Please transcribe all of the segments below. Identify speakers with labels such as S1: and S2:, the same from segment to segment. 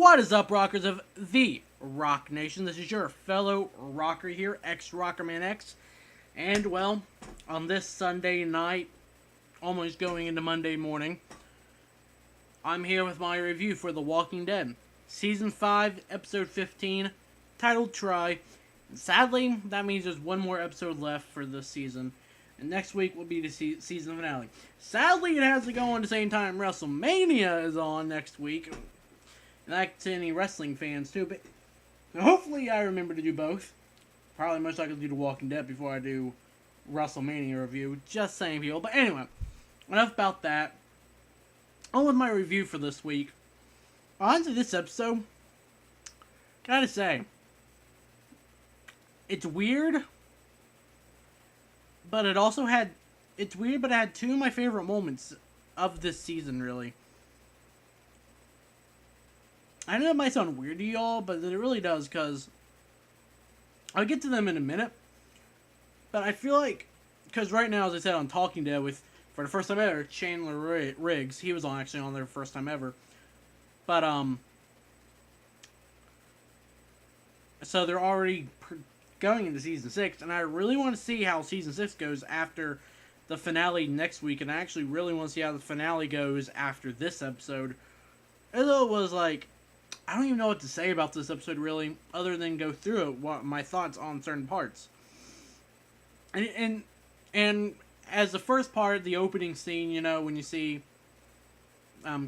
S1: What is up, rockers of the Rock Nation? This is your fellow rocker here, ex-Rockerman X. And, well, on this Sunday night, almost going into Monday morning, I'm here with my review for The Walking Dead. Season 5, Episode 15, titled Try. And sadly, that means there's one more episode left for this season. And next week will be the season finale. Sadly, it has to go on the same time WrestleMania is on next week. And that's to any wrestling fans too, but hopefully I remember to do both. Probably most likely to do The Walking Dead before I do WrestleMania review. Just saying, people. But anyway, enough about that. On with my review for this week. On to this episode. Gotta say, it's weird, but it also had... It's weird, but it had two of my favorite moments of this season, really. I know it might sound weird to y'all, but it really does, because I'll get to them in a minute. But I feel like, because right now, as I said, on Talking Dead with, for the first time ever, Chandler Riggs. He was actually on there first time ever. But, so they're already going into Season 6, and I really want to see how Season 6 goes after the finale next week, and I actually really want to see how the finale goes after this episode. Although it was like, I don't even know what to say about this episode, really, other than go through it, what my thoughts on certain parts. And as the first part, the opening scene, you know, when you see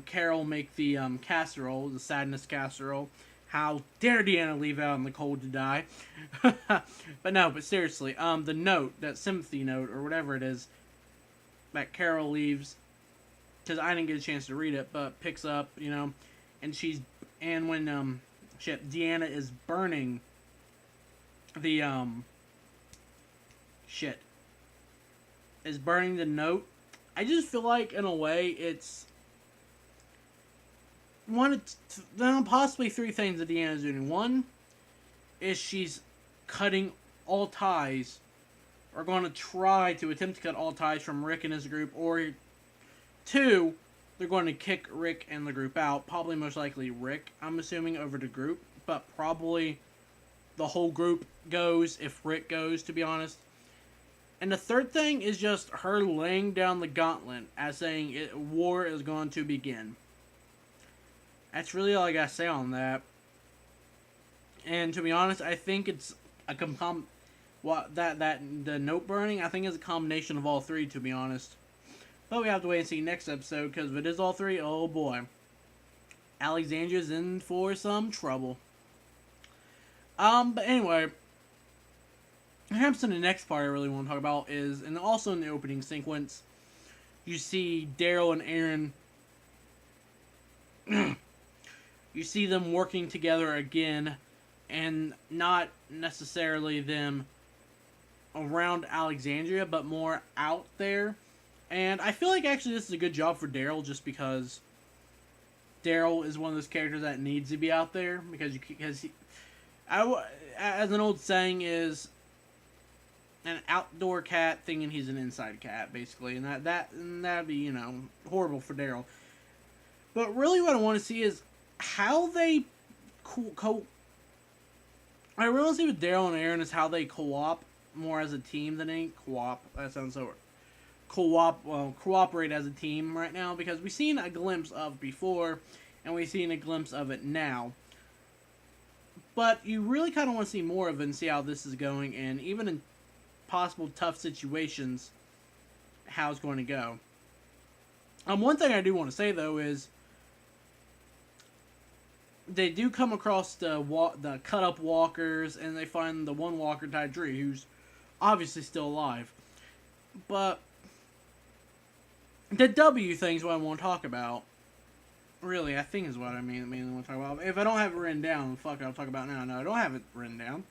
S1: Carol make the casserole, the sadness casserole, how dare Deanna leave out in the cold to die? But seriously, the note, that sympathy note, or whatever it is, that Carol leaves, because I didn't get a chance to read it, but picks up, you know, and when, Deanna is burning the, is burning the note, I just feel like, in a way, it's possibly three things that Deanna's doing. One is she's cutting all ties, or going to try to attempt to cut all ties from Rick and his group, or two, they're going to kick Rick and the group out. Probably most likely Rick, I'm assuming, over the group. But probably the whole group goes if Rick goes, to be honest. And the third thing is just her laying down the gauntlet as saying war is going to begin. That's really all I gotta say on that. And to be honest, I think it's a the note burning, I think is a combination of all three, to be honest. But we have to wait and see next episode, because if it is all three, oh boy. Alexandria's in for some trouble. But anyway, perhaps in the next part I really want to talk about is, and also in the opening sequence, you see Daryl and Aaron, you see them working together again, and not necessarily them around Alexandria, but more out there. And I feel like actually this is a good job for Daryl, just because Daryl is one of those characters that needs to be out there, as an old saying is, an outdoor cat thinking he's an inside cat, basically, and that'd be, you know, horrible for Daryl. But really, what I want to see is how they I really want to see with Daryl and Aaron is how they co-op more as a team than any co-op. That sounds so. Cooperate as a team right now, because we've seen a glimpse of before, and we've seen a glimpse of it now. But you really kind of want to see more of it and see how this is going, and even in possible tough situations, how it's going to go. One thing I do want to say, though, is they do come across the cut-up walkers, and they find the one walker, Tydree, who's obviously still alive. But the W thing is what I want to talk about. Really, I think is what I mainly want to talk about. If I don't have it written down, fuck it, I'll talk about it now. No, I don't have it written down.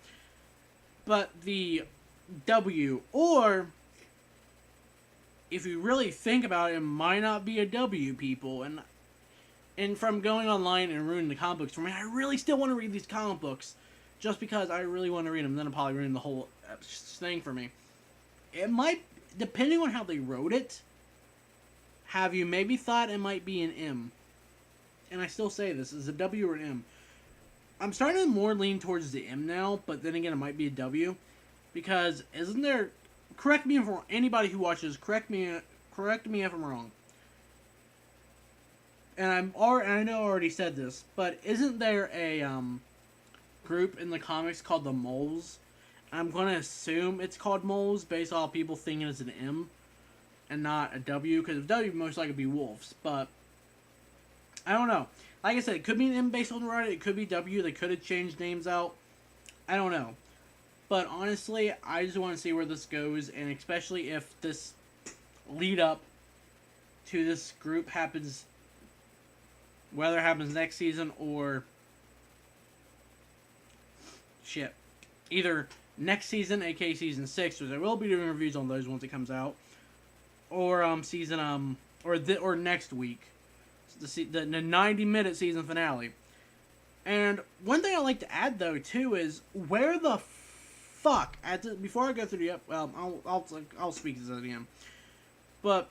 S1: But the W, or if you really think about it, it might not be a W, people. And from going online and reading the comic books for me, I really still want to read these comic books, just because I really want to read them. Then I'll probably read the whole thing for me. It might, depending on how they wrote it, have you maybe thought it might be an M. and I still say this, is a W or an M. I'm starting to more lean towards the M now, but then again, it might be a W. Because isn't there... Correct me if I'm wrong. Anybody who watches, correct me if I'm wrong. And I know I already said this, but isn't there a group in the comics called the Moles? I'm going to assume it's called Moles based off people thinking it's an M and not a W, because if W, most likely be wolves. But I don't know. Like I said, it could be an M based on Reddit. It could be W. They could have changed names out. I don't know. But honestly, I just want to see where this goes, and especially if this lead up to this group happens, whether it happens next season or shit, either next season, aka season 6, which I will be doing reviews on those once it comes out, or or next week, the 90-minute season finale. And one thing I like to add though too is where the fuck before I go through the I'll speak to this at the end. But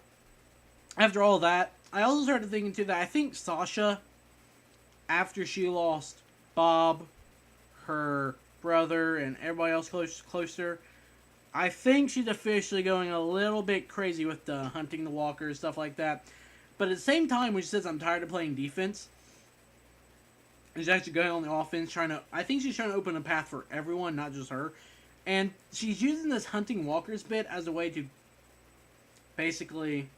S1: after all that, I also started thinking too that I think Sasha, after she lost Bob, her brother, and everybody else close to her, I think she's officially going a little bit crazy with the hunting the walkers, stuff like that. But at the same time, when she says I'm tired of playing defense, she's actually going on the offense, I think she's trying to open a path for everyone, not just her. And she's using this hunting walkers bit as a way to basically...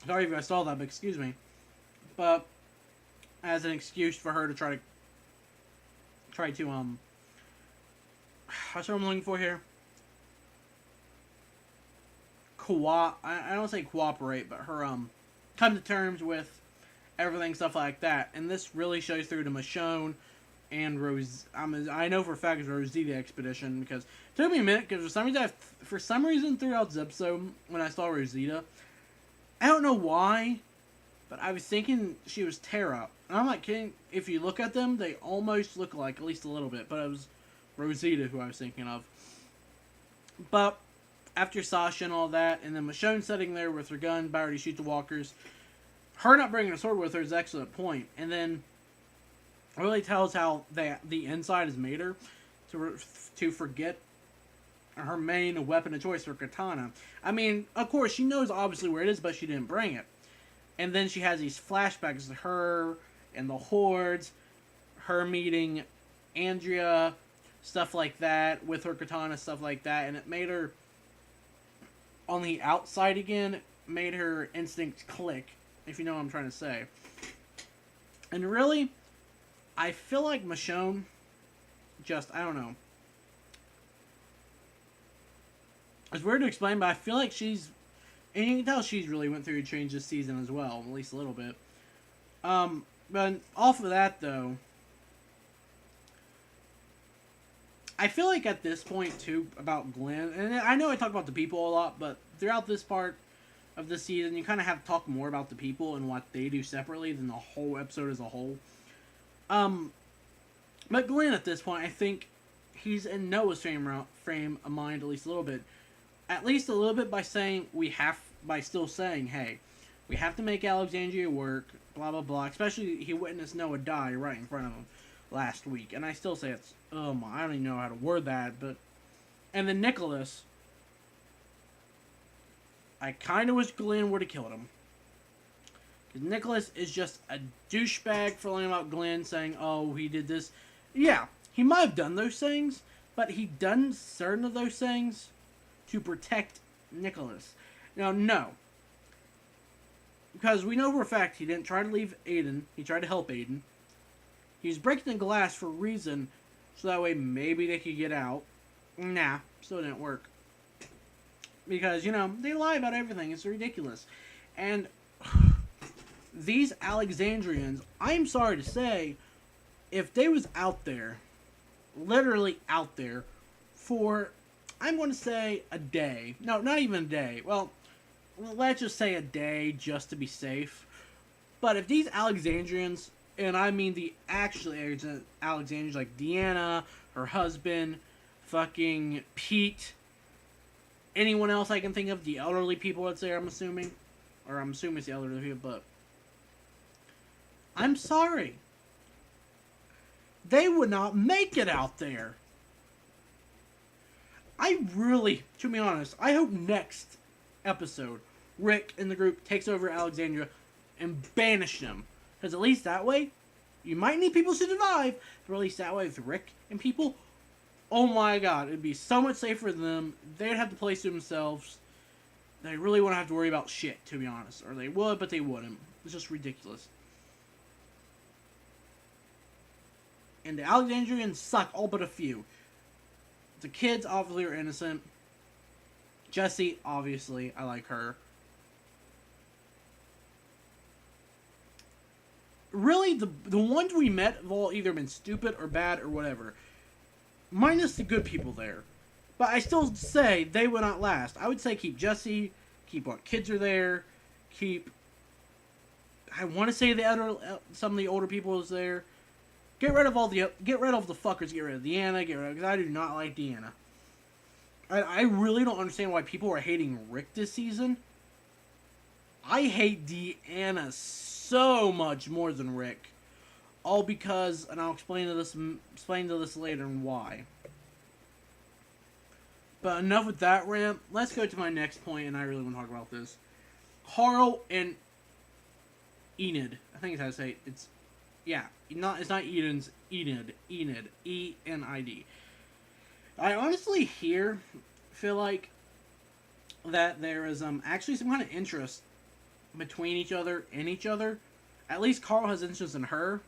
S1: Sorry if I saw that, but excuse me. But as an excuse for her to try to what's what I'm looking for here? I don't say cooperate, but her come to terms with everything, stuff like that. And this really shows through to Michonne and Rose. I know for a fact it's Rosita Expedition, because it took me a minute, because for some reason throughout this episode when I saw Rosita, I don't know why, but I was thinking she was Terra. And I'm not kidding. If you look at them, they almost look alike, at least a little bit. But it was Rosita who I was thinking of. But after Sasha and all that, and then Michonne sitting there with her gun, about to shoot the walkers, her not bringing a sword with her is an excellent point. And then it really tells how the inside has made her to forget her main weapon of choice, her katana. I mean, of course, she knows obviously where it is, but she didn't bring it. And then she has these flashbacks to her and the hordes, her meeting Andrea, stuff like that, with her katana, stuff like that. And it made her, on the outside again, made her instincts click, if you know what I'm trying to say. And really, I feel like Michonne I don't know. It's weird to explain, but I feel like she's... And you can tell she's really went through a change this season as well, at least a little bit. But off of that, though, I feel like at this point, too, about Glenn... And I know I talk about the people a lot, but throughout this part of the season, you kind of have to talk more about the people and what they do separately than the whole episode as a whole. But Glenn, at this point, I think he's in Noah's frame of mind, at least a little bit. At least a little bit by still saying, hey, we have to make Alexandria work, blah, blah, blah. Especially he witnessed Noah die right in front of him last week. And I still say it's, I don't even know how to word that, but... And then Nicholas, I kind of wish Glenn would have killed him. Because Nicholas is just a douchebag for learning about Glenn, saying, oh, he did this. Yeah, he might have done those things, but he done certain of those things to protect Nicholas. Now, no. Because we know for a fact he didn't try to leave Aiden. He tried to help Aiden. He was breaking the glass for a reason, so that way maybe they could get out. Nah, still didn't work. Because, they lie about everything. It's ridiculous. And these Alexandrians, I'm sorry to say, if they was out there, literally out there, for, I'm going to say a day. No, not even a day. Well, let's just say a day just to be safe. But if these Alexandrians, and I mean the actual Alexandrians like Deanna, her husband, fucking Pete, anyone else I can think of, the elderly people that's there, I'm assuming. Or I'm assuming it's the elderly people, but I'm sorry. They would not make it out there. I really, to be honest, I hope next episode, Rick and the group takes over Alexandria and banish them. Because at least that way, you might need people to survive, but at least that way with Rick and people, oh my god, it'd be so much safer for them. They'd have the place to themselves. They really wouldn't have to worry about shit, to be honest. Or they would, but they wouldn't. It's just ridiculous. And the Alexandrians suck, all but a few. The kids obviously are innocent. Jessie, obviously, I like her. Really, the ones we met have all either been stupid or bad or whatever. Minus the good people there. But I still say they would not last. I would say keep Jessie, keep what kids are there, keep... I want to say some of the older people is there. Get rid of the fuckers. Get rid of Deanna. Because I do not like Deanna. I really don't understand why people are hating Rick this season. I hate Deanna so much more than Rick. All because, and I'll explain to this later and why. But enough with that rant. Let's go to my next point, and I really want to talk about this. Carl and Enid. I think it's how to say it. It's not Eden's, Enid. E-N-I-D. I honestly feel like that there is actually some kind of interest between each other and each other. At least Carl has interest in her.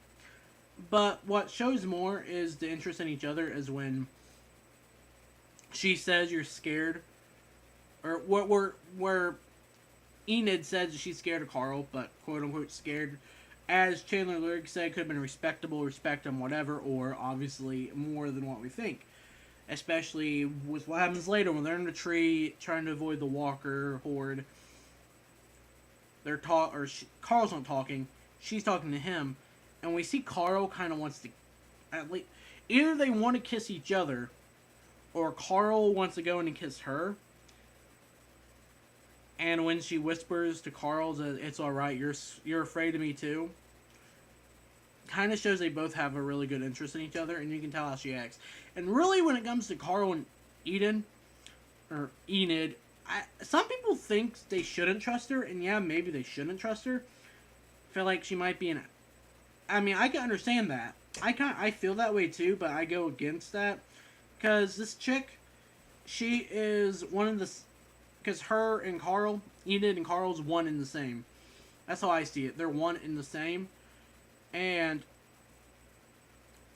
S1: But what shows more is the interest in each other is when she says you're scared. Or where Enid says she's scared of Carl, but quote unquote scared. As Chandler Lyric said, could have been respectable, respect him, whatever, or obviously more than what we think. Especially with what happens later when they're in the tree trying to avoid the Walker horde. Carl's not talking. She's talking to him, and we see Carl kind of wants to, at least, either they want to kiss each other, or Carl wants to go in and kiss her. And when she whispers to Carl that it's all right, you're afraid of me too. Kind of shows they both have a really good interest in each other, and you can tell how she acts. And really, when it comes to Carl and Enid, some people think they shouldn't trust her, and yeah, maybe they shouldn't trust her. I feel like she might be I mean, I can understand that. I feel that way too, but I go against that. Because this chick, she is one of the... Because her and Carl, Enid and Carl's one in the same. That's how I see it. They're one in the same. And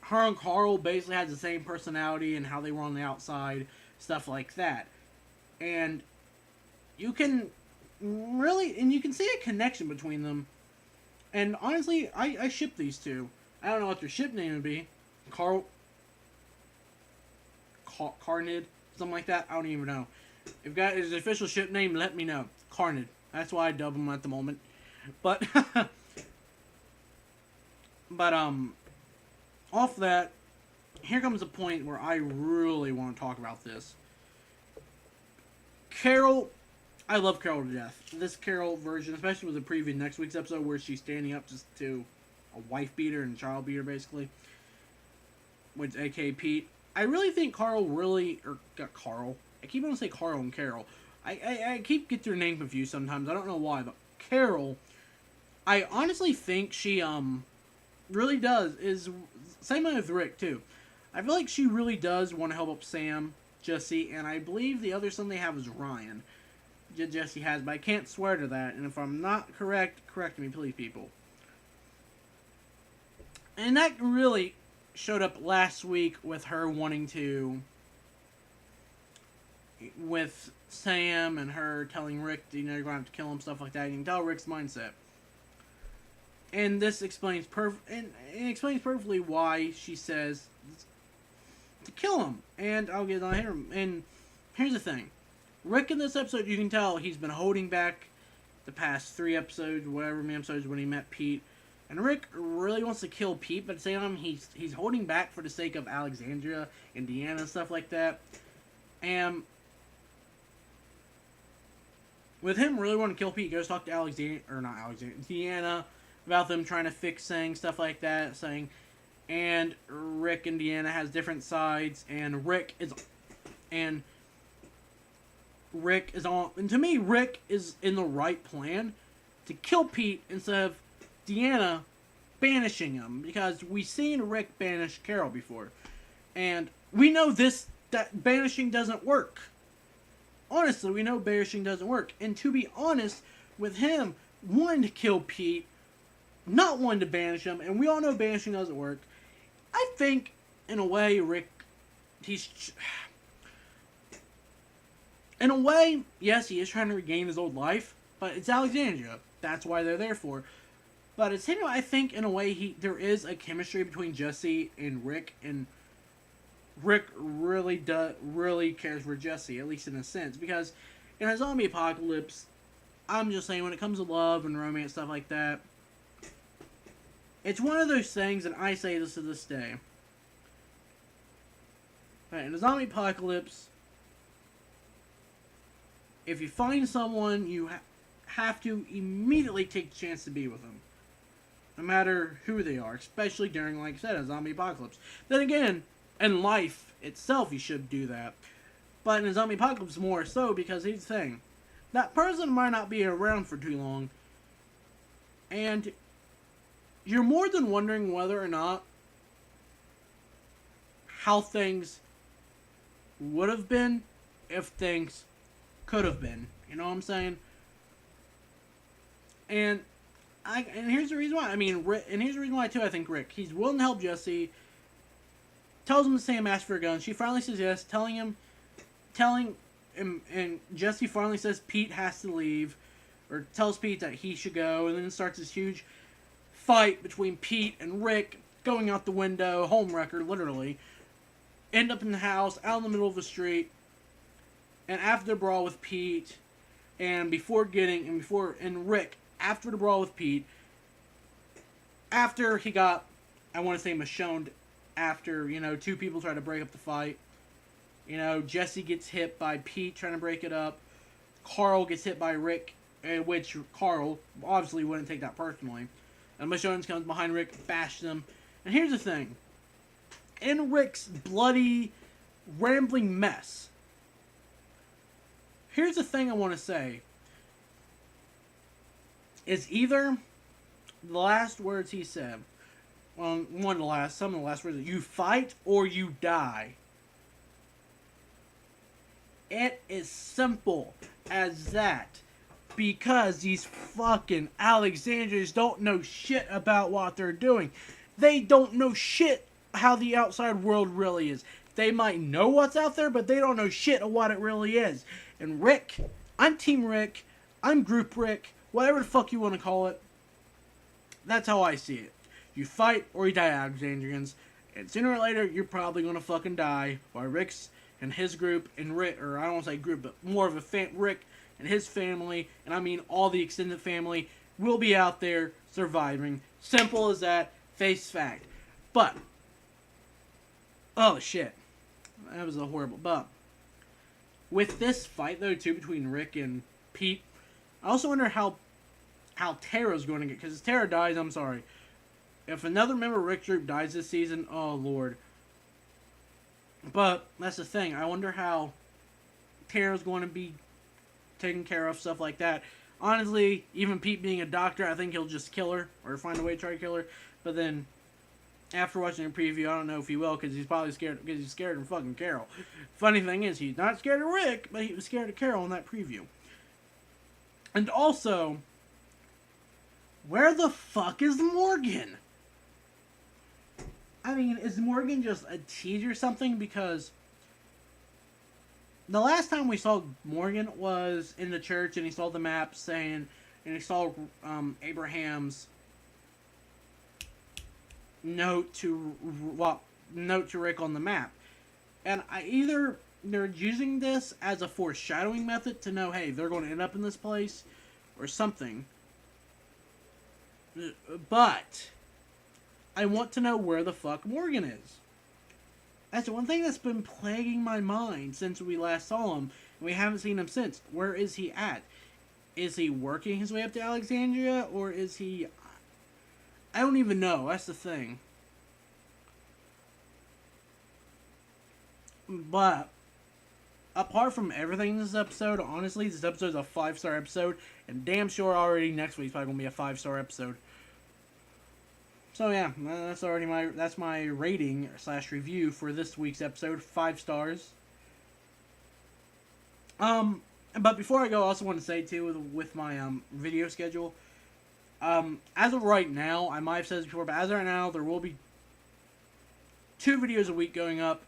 S1: her and Carl basically had the same personality and how they were on the outside. Stuff like that. And you can really... And you can see a connection between them. And honestly, I ship these two. I don't know what their ship name would be. Carnid? Something like that? I don't even know. If got his official ship name, let me know. Carnid. That's why I dub him at the moment. But, off that, here comes a point where I really want to talk about this. Carol, I love Carol to death. This Carol version, especially with the preview next week's episode where she's standing up just to a wife beater and child beater, basically. With A.K.A. Pete. I really think Carl really, Carl. I keep wanting to say Carl and Carol. I keep get their name confused sometimes. I don't know why, but Carol, I honestly think she really does same way with Rick too. I feel like she really does want to help up Sam, Jesse, and I believe the other son they have is Ryan. Jesse has, but I can't swear to that. And if I'm not correct, correct me, please, people. And that really showed up last week with her wanting to, with Sam and her telling Rick, you're going to have to kill him, stuff like that. You can tell Rick's mindset. And this explains perfectly why she says to kill him. And I'll get on here. And here's the thing. Rick in this episode, you can tell he's been holding back the past 3 episodes, whatever many episodes when he met Pete. And Rick really wants to kill Pete, but at the same time, he's holding back for the sake of Alexandria and Deanna and stuff like that. And with him really wanting to kill Pete, he goes talk to Deanna about them trying to fix things, stuff like that, saying, and Rick and Deanna has different sides, and Rick is on, and to me, Rick is in the right plan to kill Pete instead of Deanna banishing him, because we've seen Rick banish Carol before, and we know that banishing doesn't work. Honestly, we know banishing doesn't work, and to be honest, with him wanting to kill Pete, not wanting to banish him, and we all know banishing doesn't work, I think, in a way, Rick, in a way, yes, he is trying to regain his old life, but it's Alexandria. That's why they're there for. But it's him, I think, in a way, there is a chemistry between Jesse and Rick really cares for Jesse, at least in a sense, because in a zombie apocalypse, I'm just saying, when it comes to love and romance, stuff like that, it's one of those things, and I say this to this day. Right, in a zombie apocalypse, if you find someone, you have to immediately take the chance to be with them. No matter who they are, especially during, like I said, a zombie apocalypse. Then again, in life itself, you should do that. But in a zombie apocalypse, more so, because here's the thing. That person might not be around for too long, and you're more than wondering whether or not how things would have been if things could have been. You know what I'm saying? And here's the reason why. And here's the reason why too. I think Rick, he's willing to help Jesse. Tells him to Sam ask for a gun. She finally says yes, telling him, and Jesse finally says Pete has to leave, or tells Pete that he should go, and then starts this huge fight between Pete and Rick, going out the window, homewrecker, literally. End up in the house, out in the middle of the street, and after the brawl with Pete, and Rick, after the brawl with Pete, after he got, I want to say, Michonne, after, two people try to break up the fight, Jesse gets hit by Pete trying to break it up, Carl gets hit by Rick, which Carl obviously wouldn't take that personally, and Michonne comes behind Rick, bashes him, and here's the thing, in Rick's bloody, rambling mess, here's the thing I want to say, is either the last words he said, some of the last words, you fight or you die. It is simple as that. Because these fucking Alexandrians don't know shit about what they're doing. They don't know shit how the outside world really is. They might know what's out there, but they don't know shit of what it really is. And Rick, I'm Team Rick, I'm Group Rick, whatever the fuck you want to call it. That's how I see it. You fight or you die, Alexandrians. And sooner or later, you're probably going to fucking die. While Rick's and his group, and Rick, or I don't want to say group, but more of a Rick and his family, and I mean all the extended family, will be out there surviving. Simple as that. Face fact. But, oh shit. That was a horrible bump. With this fight, though, too, between Rick and Pete, I also wonder how Tara's going to get, because if Tara dies, I'm sorry. If another member of Rick's group dies this season, oh lord. But, that's the thing, I wonder how Tara's going to be taken care of, stuff like that. Honestly, even Pete being a doctor, I think he'll just kill her, or find a way to try to kill her. But then, after watching the preview, I don't know if he will, because he's probably scared, because he's scared of fucking Carol. Funny thing is, he's not scared of Rick, but he was scared of Carol in that preview. And also, where the fuck is Morgan? I mean, is Morgan just a tease or something? Because the last time we saw Morgan was in the church, and he saw the map saying, and he saw Abraham's note to Rick on the map. And either they're using this as a foreshadowing method to know, hey, they're going to end up in this place, or something. But I want to know where the fuck Morgan is. That's the one thing that's been plaguing my mind since we last saw him, and we haven't seen him since. Where is he at? is he working his way up to Alexandria, or is he... I don't even know. That's the thing. But apart from everything in this episode, honestly, this episode is a 5-star episode, and damn sure already next week's probably gonna be a 5-star episode. So yeah, that's already my rating / review for this week's episode, 5 stars. But before I go, I also want to say too, with my video schedule, as of right now, I might have said this before, but as of right now, there will be 2 videos a week going up.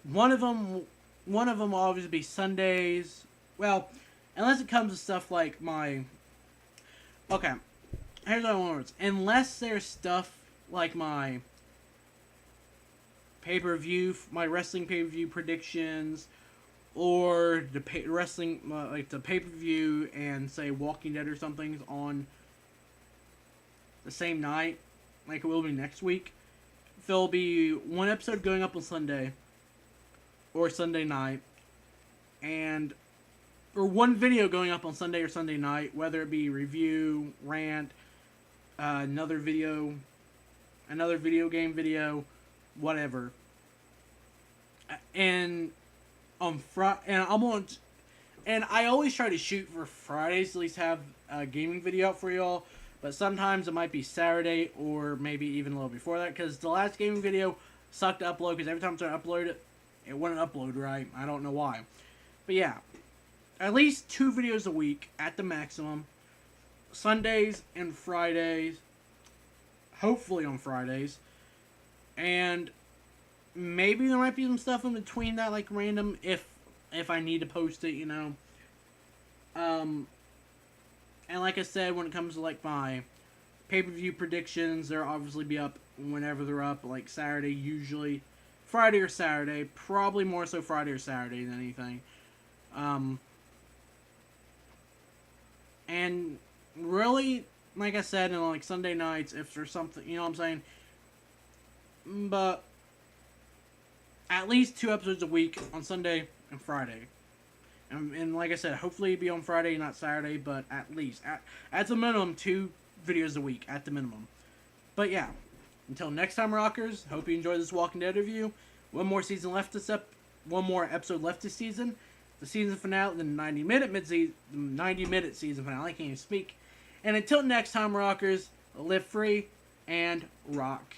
S1: One of them will obviously be Sundays. Well, unless it comes to stuff like my... Okay, here's what I want to... Unless there's stuff like my pay-per-view, my wrestling pay-per-view predictions, or the wrestling, like the pay-per-view and, say, Walking Dead or something on the same night, like it will be next week, there'll be one episode going up on Sunday, or Sunday night, or one video going up on Sunday or Sunday night, whether it be review, rant, another video game video, whatever. And on and I always try to shoot for Fridays, at least have a gaming video up for y'all, but sometimes it might be Saturday or maybe even a little before that, because the last gaming video sucked to upload, because every time I try to upload it, it wouldn't upload right. I don't know why. But yeah, at least 2 videos a week at the maximum. Sundays and Fridays. Hopefully on Fridays. And maybe there might be some stuff in between that, like random, if I need to post it, you know. And like I said, when it comes to like my pay-per-view predictions, they'll obviously be up whenever they're up, like Saturday usually. Friday or Saturday, probably more so Friday or Saturday than anything. And really, like I said, on like Sunday nights, if there's something, you know what I'm saying? But at least 2 episodes a week on Sunday and Friday. And like I said, hopefully it'll be on Friday, not Saturday, but at least, at the minimum, 2 videos a week, at the minimum. But yeah. Until next time, Rockers, hope you enjoyed this Walking Dead review. One more episode left this season. The season finale, the 90-minute season finale. I can't even speak. And until next time, Rockers, live free and rock.